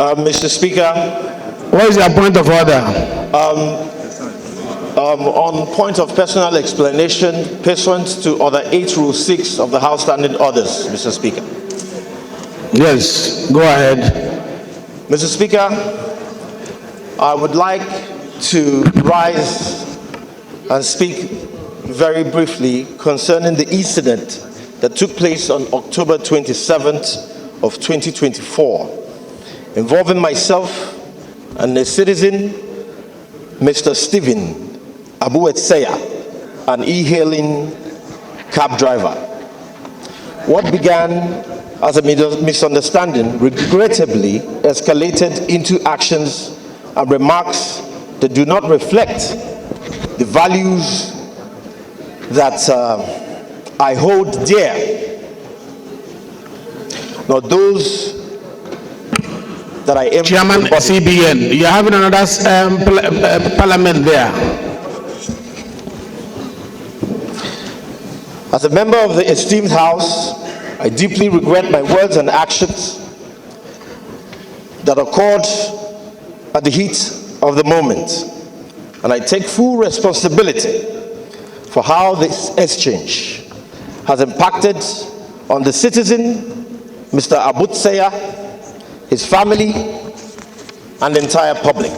Mr. Speaker, What is your point of order? on point of personal explanation, pursuant to Order 8, Rule 6 of the House Standing Orders, Mr. Speaker. Yes, go ahead. Mr. Speaker, I would like to rise and speak very briefly concerning the incident that took place on October 27th of 2024, involving myself and a citizen, Mr. Stephen Ikwechegh, an e-hailing cab driver. What began as a misunderstanding regrettably escalated into actions and remarks that do not reflect the values that I hold dear, nor those that I am. Chairman CBN, you're having another parliament there. As a member of the esteemed House, I deeply regret my words and actions that occurred at the heat of the moment, and I take full responsibility for how this exchange has impacted on the citizen, Mr. Ikwechegh, his family, and the entire public.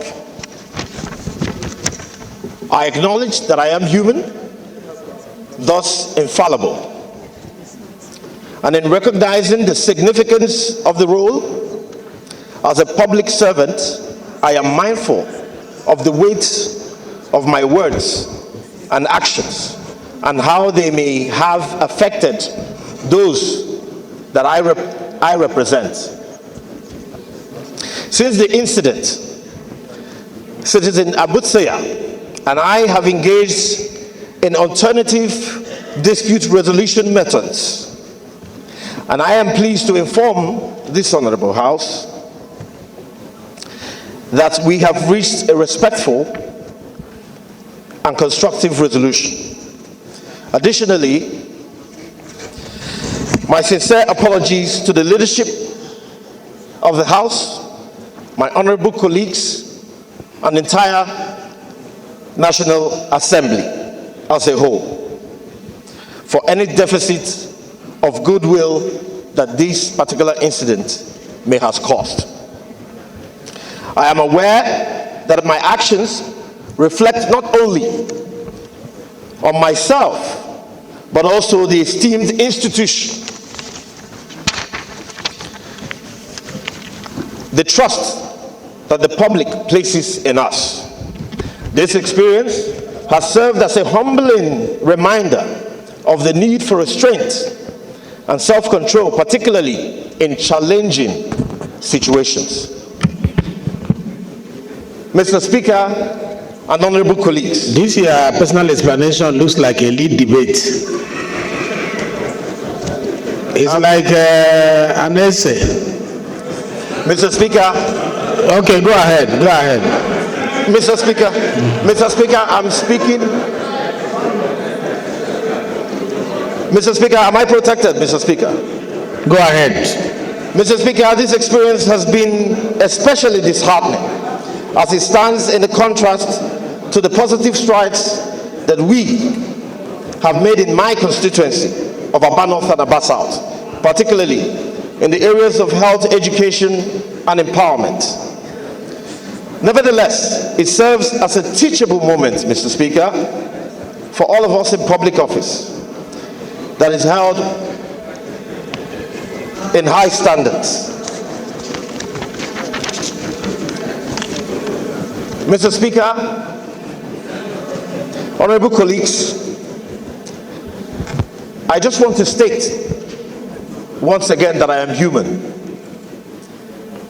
I acknowledge that I am human, thus infallible. And in recognizing the significance of the role as a public servant, I am mindful of the weight of my words and actions and how they may have affected those that I represent. Since the incident, Citizen Ikwechegh and I have engaged in alternative dispute resolution methods, and I am pleased to inform this Honorable House that we have reached a respectful and constructive resolution. Additionally, my sincere apologies to the leadership of the House, my honorable colleagues, and the entire National Assembly as a whole for any deficit of goodwill that this particular incident may have caused. I am aware that my actions reflect not only on myself, but also the esteemed institution, the trust that the public places in us. This experience has served as a humbling reminder of the need for restraint and self-control, particularly in challenging situations. Mr. Speaker and honorable colleagues, This your personal explanation looks like a lead debate. It's like an essay. Mr. Speaker, Okay, go ahead, go ahead. Mr. Speaker, I'm speaking. Mr. Speaker, am I protected, Mr. Speaker? Go ahead. Mr. Speaker, this experience has been especially disheartening as it stands in the contrast to the positive strides that we have made in my constituency of Abia North and Abia South, particularly in the areas of health, education, and empowerment. Nevertheless, it serves as a teachable moment, Mr. Speaker, for all of us in public office that is held in high standards. Mr. Speaker, honorable colleagues, I just want to state once again that I am human,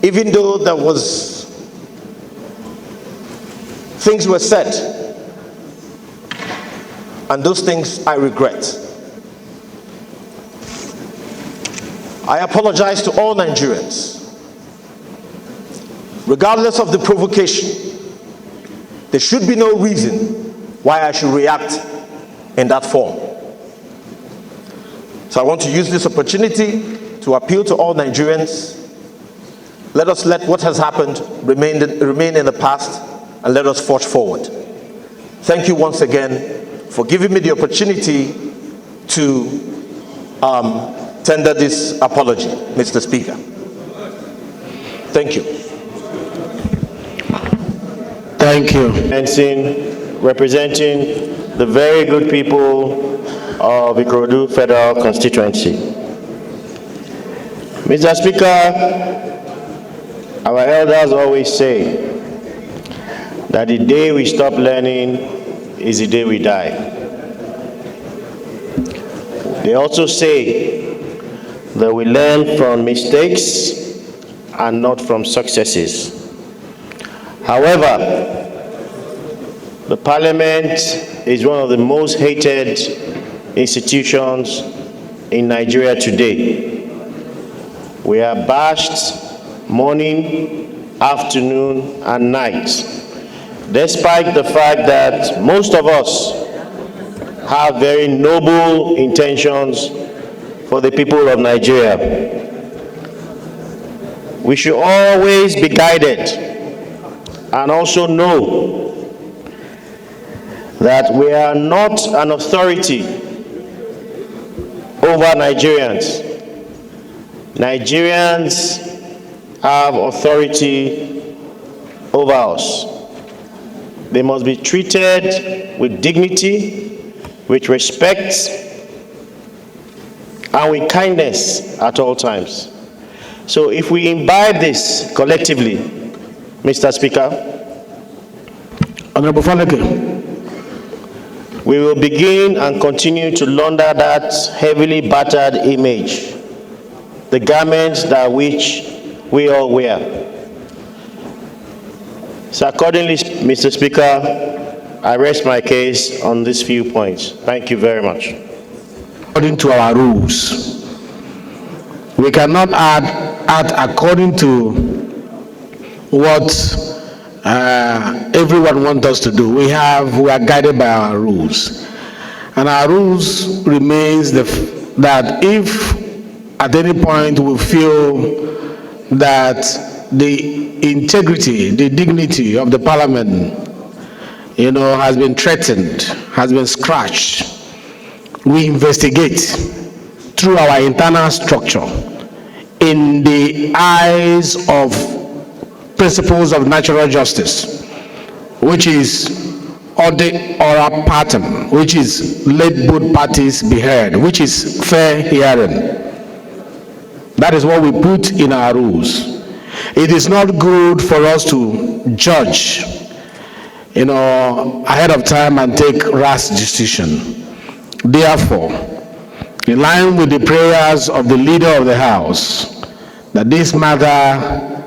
even though there was things were said, and those things I regret. I apologize to all Nigerians. Regardless of the provocation, there should be no reason why I should react in that form. So I want to use this opportunity to appeal to all Nigerians Let us let what has happened remain in the past, and let us forge forward. Thank you once again for giving me the opportunity to tender this apology, Mr. Speaker. Thank you. Thank you. Representing the very good people of Ikorodu Federal Constituency. Mr. Speaker, our elders always say that the day we stop learning is the day we die. They also say that we learn from mistakes and not from successes. However, the Parliament is one of the most hated institutions in Nigeria today. We are bashed morning, afternoon, and night, despite the fact that most of us have very noble intentions for the people of Nigeria. We should always be guided and also know that we are not an authority over Nigerians. Nigerians have authority over us. They must be treated with dignity, with respect, and with kindness at all times. So if we imbibe this collectively, Mr. Speaker, Honorable Faleke, we will begin and continue to launder that heavily battered image, the garments that which we all wear. So accordingly, Mr. Speaker, I rest my case on these few points. Thank you very much. according to our rules, we cannot act according to what everyone wants us to do. We are guided by our rules, and our rules remains that if at any point we feel that the integrity, the dignity of the Parliament, has been threatened, has been scratched, we investigate through our internal structure in the eyes of principles of natural justice, which is audit oral pattern, which is let both parties be heard, which is fair hearing. That is what we put in our rules. It is not good for us to judge, ahead of time and take rash decision. Therefore, in line with the prayers of the leader of the House, that this matter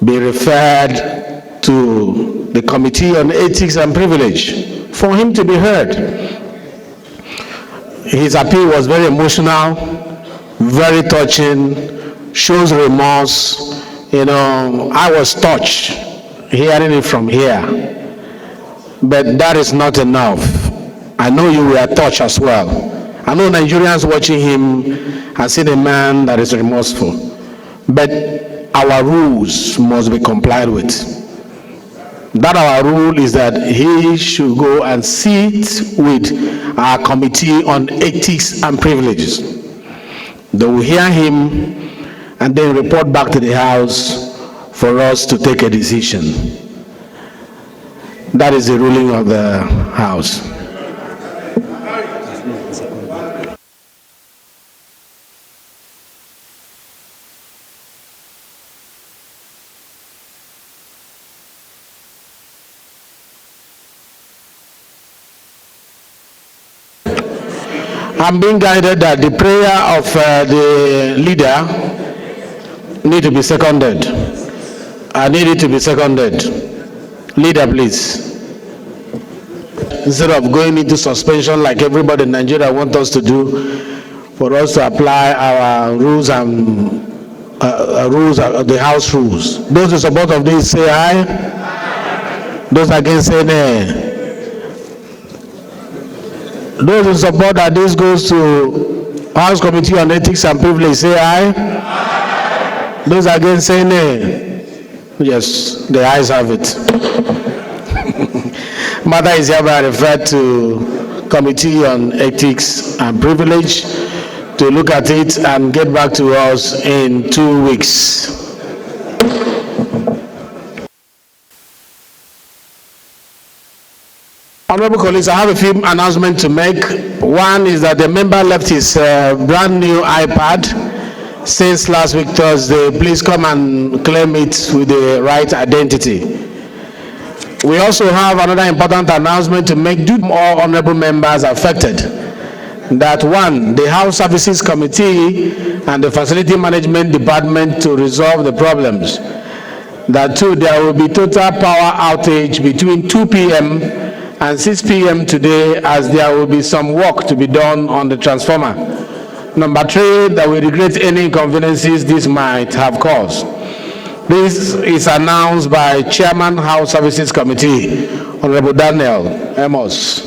be referred to the Committee on Ethics and Privilege for him to be heard. His appeal was very emotional, very touching, shows remorse. I was touched hearing it from here, but that is not enough. I know you were touched as well. I know Nigerians watching him have seen a man that is remorseful, but our rules must be complied with. That our rule is that he should go and sit with our Committee on Ethics and Privileges. They will hear him and then report back to the House for us to take a decision. That is the ruling of the House. I'm being guided that the prayer of the leader need to be seconded. I need it to be seconded. Leader, please. Instead of going into suspension like everybody in Nigeria wants us to do, for us to apply our rules and the House rules. Those in support of this say aye. Those against say nay. Those in support that this goes to House Committee on Ethics and Privilege say aye. Those against say nay. Yes, the ayes have it. Matter is hereby referred to Committee on Ethics and Privilege to look at it and get back to us in 2 weeks. Honorable colleagues, I have a few announcements to make. One is that the member left his brand new iPad since last week Thursday. Please come and claim it with the right identity. We also have another important announcement to make to all honorable members affected. That one, the House Services Committee and the Facility Management Department to resolve the problems. That two, there will be total power outage between 2 p.m. and 6 p.m. today, as there will be some work to be done on the transformer. Number three, that we regret any inconveniences this might have caused. This is announced by Chairman House Services Committee, Honorable Daniel Amos.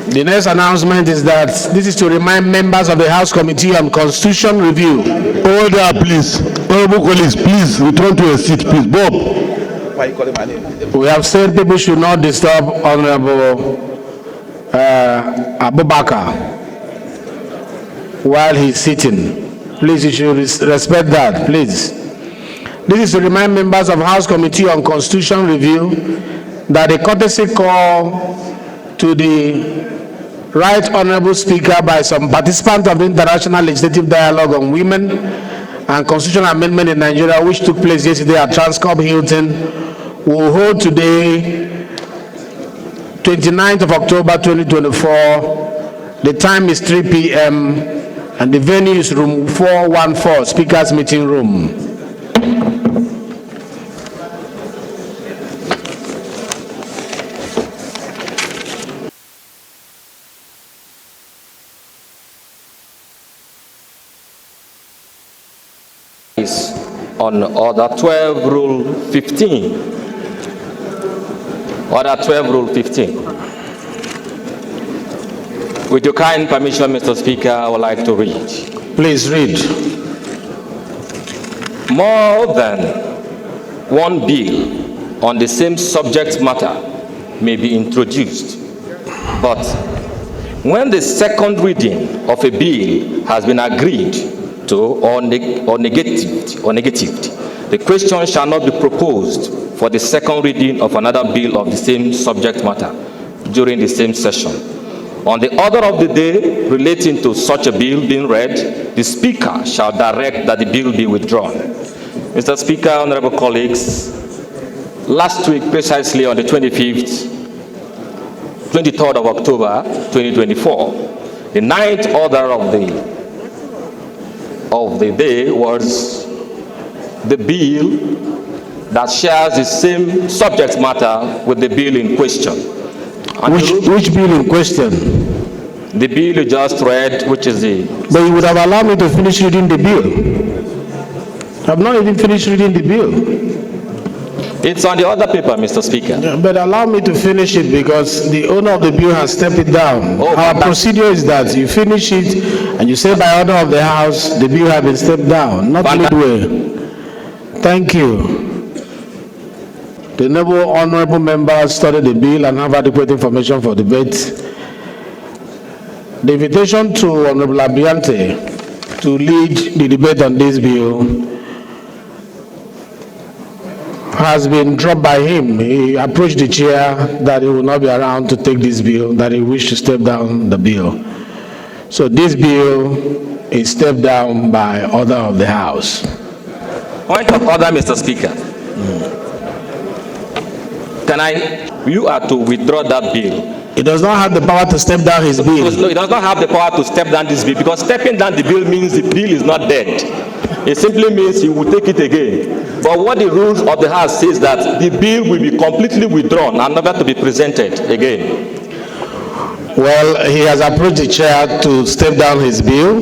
The next announcement is that this is to remind members of the House Committee on Constitution Review. Order, please. Honorable colleagues, please return to your seat, please. Bob. Why are you calling my name? We have said people should not disturb Honorable Abubakar while he's sitting. Please, you should respect that, please. This is to remind members of House Committee on Constitution Review that a courtesy call to the Right Honorable Speaker by some participants of the International Legislative Dialogue on Women and Constitutional Amendment in Nigeria, which took place yesterday at Transcorp Hilton, will hold today, 29th of October 2024. The time is 3 p.m. and the venue is room 414, Speaker's Meeting Room. On Order 12, Rule 15. Order 12, Rule 15. With your kind permission, Mr. Speaker, I would like to read. Please read. More than one bill on the same subject matter may be introduced, but when the second reading of a bill has been agreed to or negatived, the question shall not be proposed for the second reading of another bill of the same subject matter during the same session. On the order of the day relating to such a bill being read, the Speaker shall direct that the bill be withdrawn. Mr. Speaker, honorable colleagues, last week, precisely on the 23rd of October 2024, the ninth order of the day was the bill that shares the same subject matter with the bill in question. Which bill in question? The bill you just read, which is the... But you would have allowed me to finish reading the bill. I've not even finished reading the bill. It's on the other paper, Mr. Speaker. Yeah, but allow me to finish it because the owner of the bill has stepped it down. Oh, our procedure is that you finish it and you say by order of the House, the bill has been stepped down, not midway. Thank you. The noble honorable members studied the bill and have adequate information for debate. The invitation to Honorable Abiante to lead the debate on this bill has been dropped by him. He approached the chair that he will not be around to take this bill, that he wished to step down the bill. So this bill is stepped down by order of the House. Point of order, Mr. Speaker. You are to withdraw that bill. He does not have the power to step down his bill. No, he does not have the power to step down this bill, because stepping down the bill means the bill is not dead. It simply means he will take it again. But what the rules of the House says that the bill will be completely withdrawn and never to be presented again. Well, he has approached the chair to step down his bill.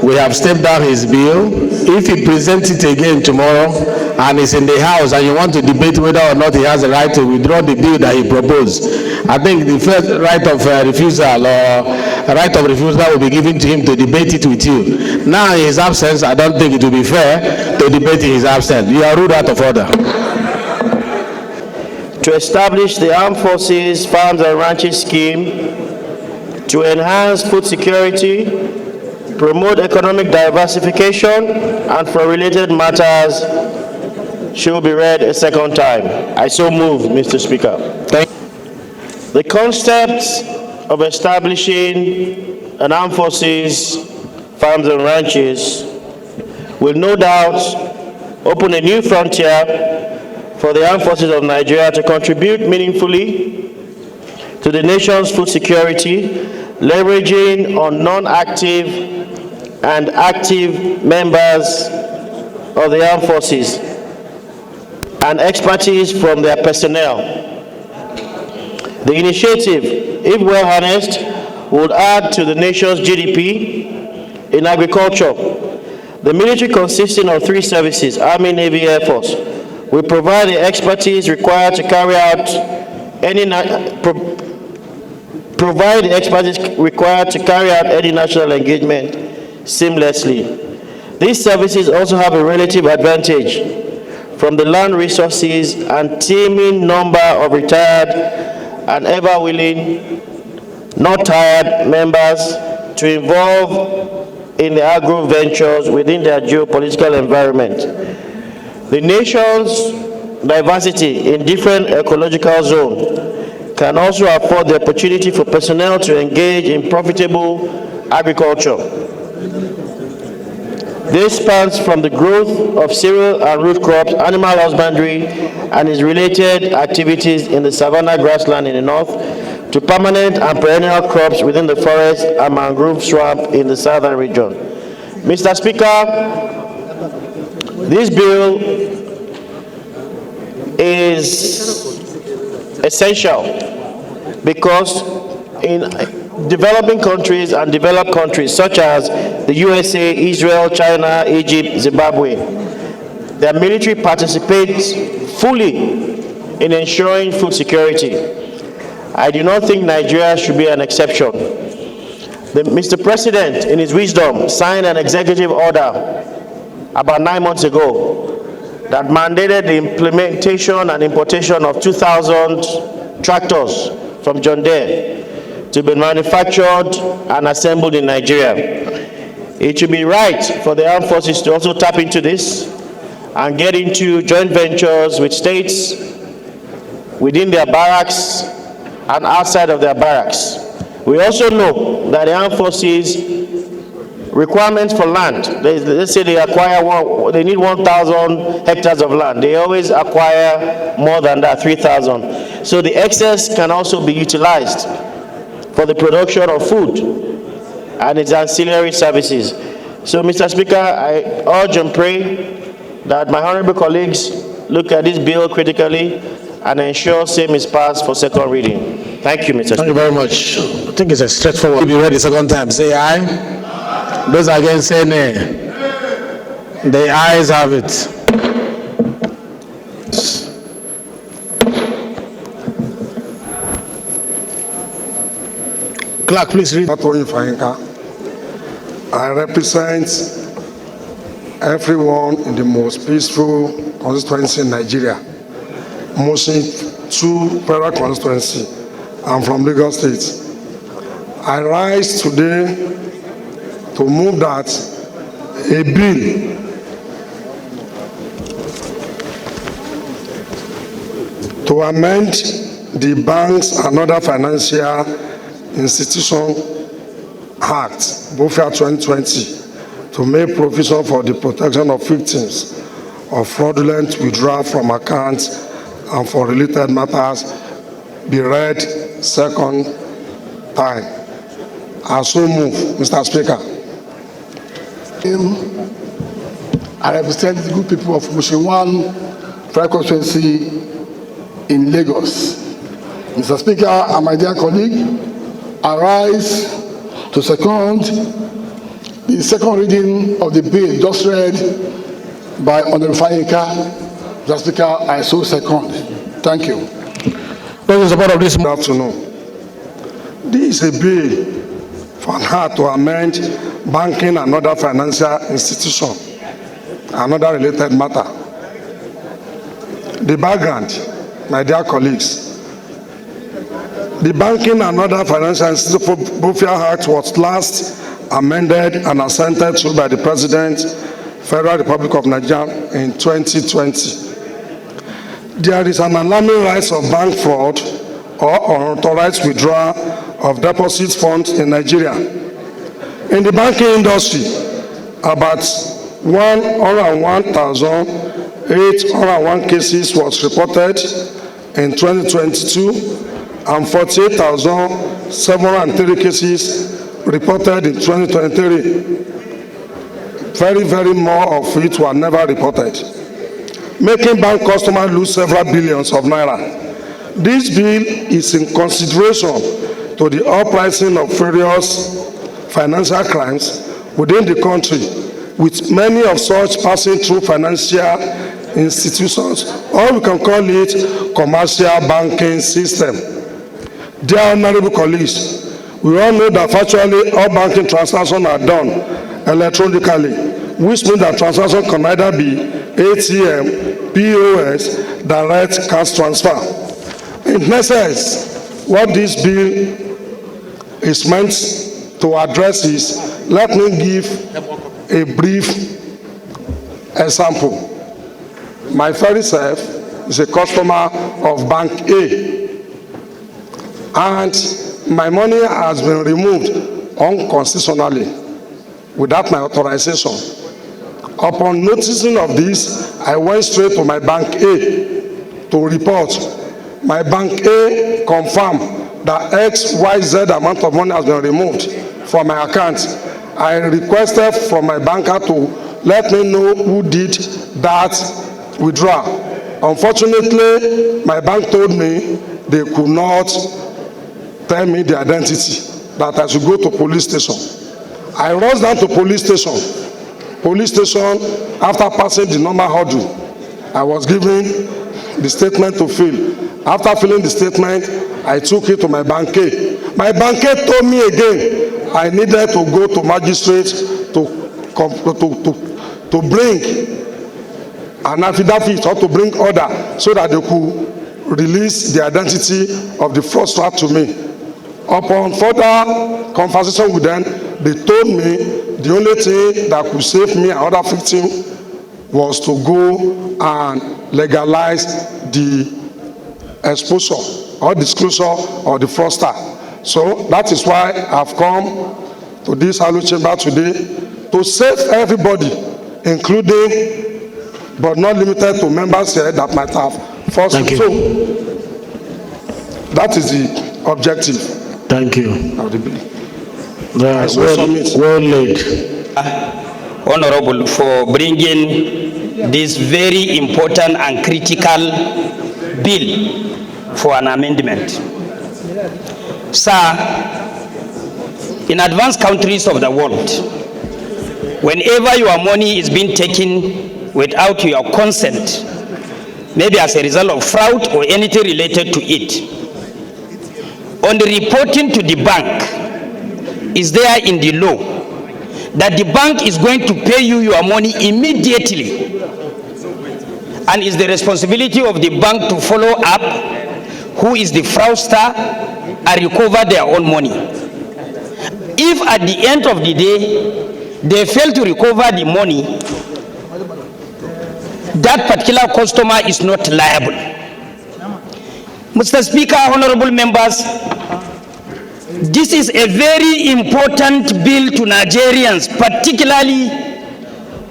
We have stepped down his bill. If he presents it again tomorrow and it's in the House and you want to debate whether or not he has the right to withdraw the bill that he proposed, I think the first right of refusal or a right of refusal will be given to him to debate it with you. Now in his absence, I don't think it will be fair to debate in his absence. You are ruled out of order. To establish the Armed Forces Farms and Ranches Scheme to enhance food security, promote economic diversification, and for related matters should be read a second time. I so move, Mr. Speaker. The concept of establishing an Armed Forces Farms and Ranches will no doubt open a new frontier for the Armed Forces of Nigeria to contribute meaningfully to the nation's food security, leveraging on non-active and active members of the armed forces and expertise from their personnel. The initiative, if well harnessed, would add to the nation's GDP in agriculture. The military, consisting of 3 services, Army, Navy, Air Force, will provide the expertise required to carry out any national engagement seamlessly. These services also have a relative advantage from the land resources and teeming number of retired and ever willing, not tired members to involve in the agro ventures within their geopolitical environment. The nation's diversity in different ecological zones can also afford the opportunity for personnel to engage in profitable agriculture. This spans from the growth of cereal and root crops, animal husbandry, and its related activities in the savanna grassland in the north, to permanent and perennial crops within the forest and mangrove swamp in the southern region. Mr. Speaker, this bill is essential because in developing countries and developed countries such as the USA, Israel, China, Egypt, Zimbabwe, their military participates fully in ensuring food security. I do not think Nigeria should be an exception. Mr. President, in his wisdom, signed an executive order about 9 months ago that mandated the implementation and importation of 2,000 tractors from John Deere to be manufactured and assembled in Nigeria. It should be right for the armed forces to also tap into this and get into joint ventures with states within their barracks and outside of their barracks. We also know that the armed forces requirements for land, let's say they need 1,000 hectares of land. They always acquire more than that, 3,000. So the excess can also be utilized for the production of food and its ancillary services. So, Mr. Speaker, I urge and pray that my honorable colleagues look at this bill critically and ensure same is passed for second reading. Thank you, Mr. Speaker. Thank you very much. I think it's a straightforward. Be ready second time. Say aye. Those against say nay. The ayes have it. Clerk, please read. I represent everyone in the most peaceful constituency in Nigeria, Motion 2 Federal Constituency. I'm from Lagos State. I rise today to move that a bill to amend the Banks and Other Financial Institution Act, BOFIA 2020, to make provision for the protection of victims of fraudulent withdrawal from accounts and for related matters be read second time. I so move, Mr. Speaker. I represent the good people of Motion 1 Federal Constituency in Lagos. Mr. Speaker and my dear colleague, I rise to second the second reading of the bill just read by Honorable Ikwechegh. Mr. Speaker, I so second. Thank you. Good afternoon. This is a bill for an act to amend banking and other financial institution, another related matter. The background, my dear colleagues, the Banking and Other Financial Institution Bofia Act was last amended and assented to by the President, Federal Republic of Nigeria in 2020. There is an alarming rise of bank fraud or unauthorized withdrawal of deposit funds in Nigeria. In the banking industry, about 101,801 cases was reported in 2022 and 48,703 cases reported in 2023. Very more of it were never reported, making bank customers lose several billions of naira. This bill is in consideration to the uprising of various financial crimes within the country, with many of such passing through financial institutions, or we can call it commercial banking system. Dear honorable colleagues, we all know that virtually all banking transactions are done electronically, which means that transactions can either be ATM, POS, direct cash transfer. In essence, what this bill is meant to address is, let me give a brief example. My very self is a customer of Bank A, and my money has been removed unconstitutionally without my authorization. Upon noticing of this, I went straight to my Bank A to report. My Bank A confirmed that XYZ amount of money has been removed from my account. I requested from my banker to let me know who did that withdrawal. Unfortunately, my bank told me they could not tell me the identity, that I should go to police station. I rushed down to police station. Police station, after passing the normal hurdle, I was given the statement to fill. After filling the statement, I took it to my Bank A. My Bank A told me again I needed to go to magistrate to bring an affidavit or to bring order so that they could release the identity of the fraudster to me. Upon further conversation with them, they told me the only thing that could save me and other victims was to go and legalize the exposure or disclosure of the fraudster. So that is why I've come to this hallowed chamber today to save everybody, including but not limited to members here that might have false. So that is the objective. Thank you. Well laid. Honorable, for bringing this very important and critical bill for an amendment. Sir, in advanced countries of the world, whenever your money is being taken without your consent, maybe as a result of fraud or anything related to it, on the reporting to the bank, is there in the law that the bank is going to pay you your money immediately, and is the responsibility of the bank to follow up who is the fraudster and recover their own money. If at the end of the day they fail to recover the money, that particular customer is not liable. Mr. Speaker, honorable members, this is a very important bill to Nigerians, particularly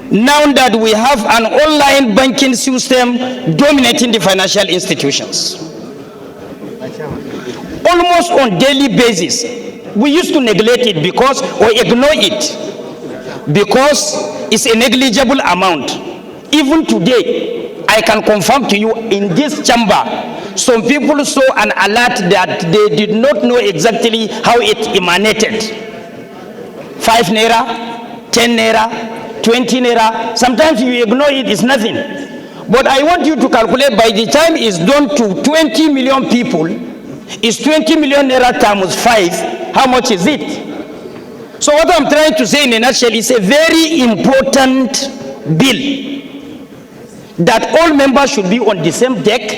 now that we have an online banking system dominating the financial institutions. Almost on daily basis, we used to neglect it because, or ignore it, because it's a negligible amount. Even today, I can confirm to you in this chamber, some people saw an alert that they did not know exactly how it emanated. 5 naira, 10 naira, 20 naira. Sometimes you ignore it, it's nothing. But I want you to calculate by the time it's done to 20 million people, is 20 million naira times 5, how much is it? So what I'm trying to say in a nutshell is a very important bill that all members should be on the same deck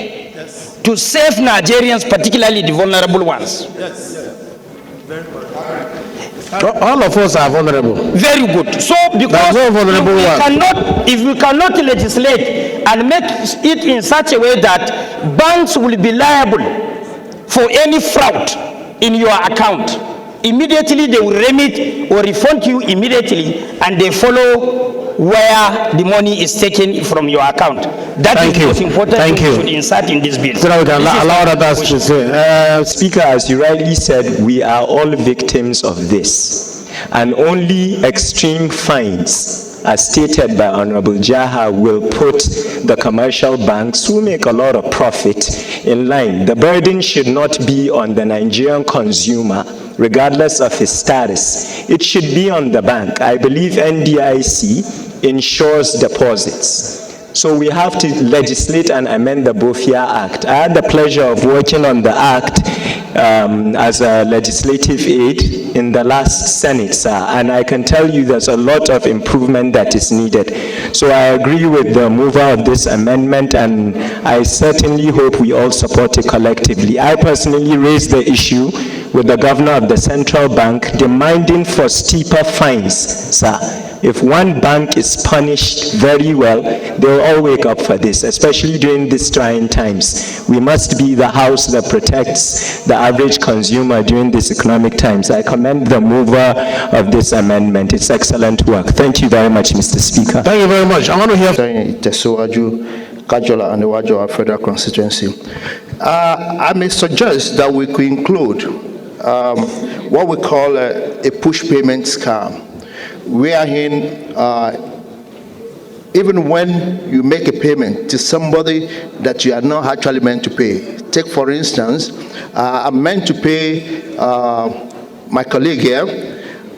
to save Nigerians, particularly the vulnerable ones. All of us are vulnerable. Very good. So because if we cannot legislate and make it in such a way that banks will be liable for any fraud in your account, immediately they will remit or refund you immediately, and they follow where the money is taken from your account. That is the most important thing we should insert in this bill. So now we can allow others to say. Speaker, as you rightly said, we are all victims of this, and only extreme fines, as stated by Honorable Jaha, will put the commercial banks who make a lot of profit in line. The burden should not be on the Nigerian consumer, regardless of his status. It should be on the bank. I believe NDIC insures deposits. So we have to legislate and amend the Bofia Act. I had the pleasure of working on the act as a legislative aide in the last Senate, sir, and I can tell you there's a lot of improvement that is needed. So I agree with the mover of this amendment, and I certainly hope we all support it collectively. I personally raised the issue with the governor of the central bank demanding for steeper fines, sir. If one bank is punished very well, they'll all wake up for this, especially during these trying times. We must be the house that protects the average consumer during these economic times. I commend the mover of this amendment. It's excellent work. Thank you very much, Mr. Speaker. Thank you very much. I want to hear Tesuaju, Kajola, and the Wajo Federal Constituency. I may suggest that we could include what we call a push payment scam, wherein even when you make a payment to somebody that you are not actually meant to pay. Take, for instance, I'm meant to pay my colleague here,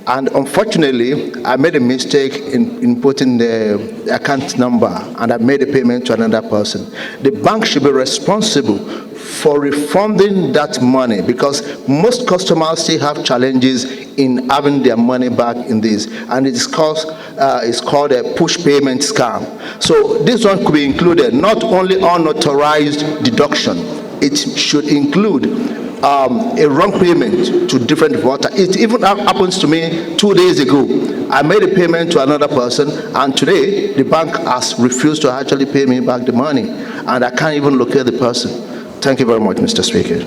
and unfortunately, I made a mistake in putting the account number, and I made a payment to another person. The bank should be responsible for refunding that money, because most customers still have challenges in having their money back in this, and it's called a push payment scam. So this one could be included, not only unauthorized deduction, it should include a wrong payment to different voter. It even happens to me 2 days ago. I made a payment to another person, and today the bank has refused to actually pay me back the money, and I can't even locate the person. Thank you very much, Mr. Speaker.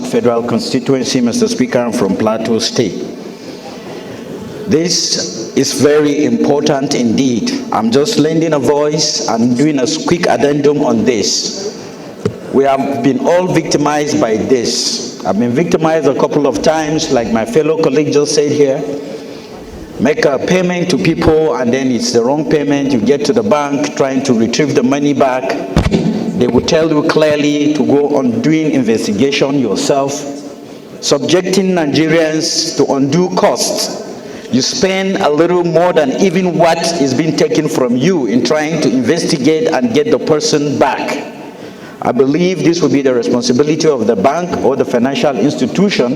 Federal Constituency, Mr. Speaker, I'm from Plateau State. This is very important indeed. I'm just lending a voice and doing a quick addendum on this. We have been all victimized by this. I've been victimized a couple of times, like my fellow colleague just said here. Make a payment to people and then it's the wrong payment. You get to the bank trying to retrieve the money back. They will tell you clearly to go on doing investigation yourself, subjecting Nigerians to undue costs. You spend a little more than even what is being taken from you in trying to investigate and get the person back. I believe this will be the responsibility of the bank or the financial institution.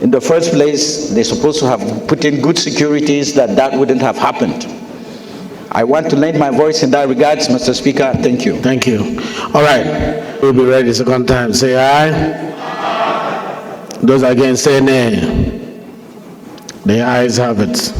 In the first place, they're supposed to have put in good securities that wouldn't have happened. I want to lend my voice in that regards, Mr. Speaker. Thank you. Thank you. All right. We'll be ready second time. Say aye. Those against say nay. The ayes have it.